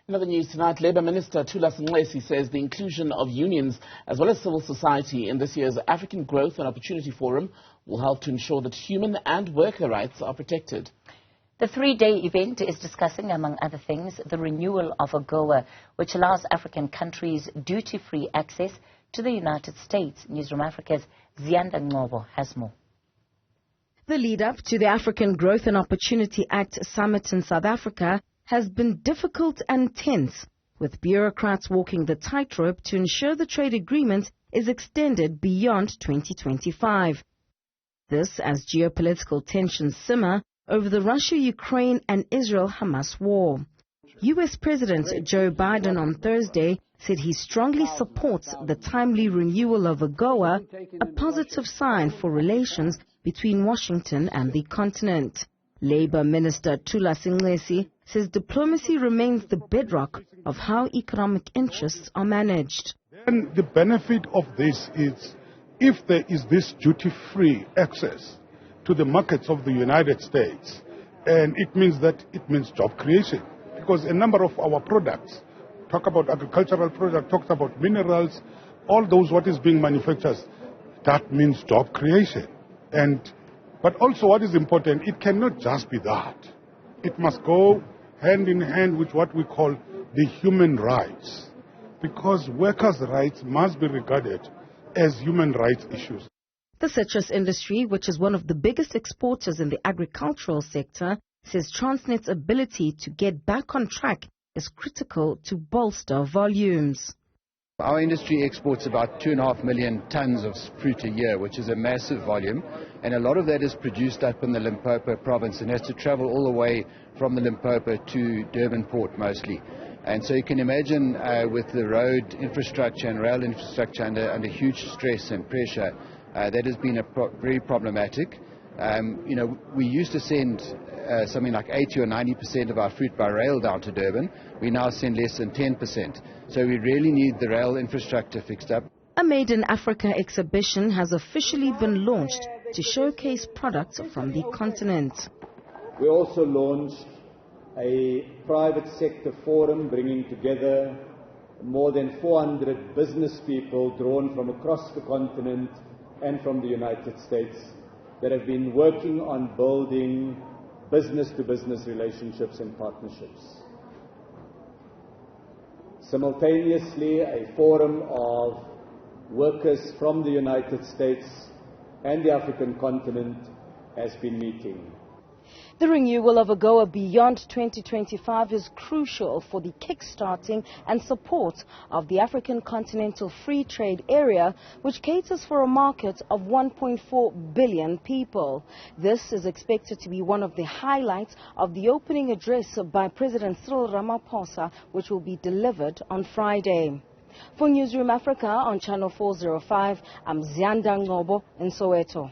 In other news tonight, Labour Minister Thulas Nxesi says the inclusion of unions as well as civil society in this year's African Growth and Opportunity Forum will help to ensure that human and worker rights are protected. The three-day event is discussing, among other things, the renewal of Agoa, which allows African countries duty-free access to the United States. Newzroom Afrika's Ziyanda Ngcobo has more. The lead-up to the African Growth and Opportunity Act summit in South Africa has been difficult and tense, with bureaucrats walking the tightrope to ensure the trade agreement is extended beyond 2025. This as geopolitical tensions simmer over the Russia-Ukraine and Israel-Hamas war. U.S. President Joe Biden on Thursday said he strongly supports the timely renewal of Agoa, a positive sign for relations between Washington and the continent. Labour Minister Thulas Nxesi says diplomacy remains the bedrock of how economic interests are managed. And the benefit of this is if there is this duty-free access to the markets of the United States, and it means job creation, because a number of our products, talk about agricultural products, talks about minerals, all those what is being manufactured, that means job creation. But also what is important, it cannot just be that. It must go hand in hand with what we call the human rights, because workers' rights must be regarded as human rights issues. The citrus industry, which is one of the biggest exporters in the agricultural sector, says Transnet's ability to get back on track is critical to bolster volumes. Our industry exports about 2.5 million tons of fruit a year, which is a massive volume, and a lot of that is produced up in the Limpopo province and has to travel all the way from the Limpopo to Durban port mostly. And so you can imagine with the road infrastructure and rail infrastructure under huge stress and pressure, that has been very problematic. We used to send something like 80 or 90% of our fruit by rail down to Durban. We now send less than 10%. So we really need the rail infrastructure fixed up. A Made in Africa exhibition has officially been launched to showcase products from the continent. We also launched a private sector forum bringing together more than 400 business people drawn from across the continent and from the United States that have been working on building business-to-business relationships and partnerships. Simultaneously, a forum of workers from the United States and the African continent has been meeting. The renewal of Agoa beyond 2025 is crucial for the kick-starting and support of the African Continental Free Trade Area, which caters for a market of 1.4 billion people. This is expected to be one of the highlights of the opening address by President Cyril Ramaphosa, which will be delivered on Friday. For Newzroom Afrika on Channel 405, I'm Ziyanda Ngcobo in Soweto.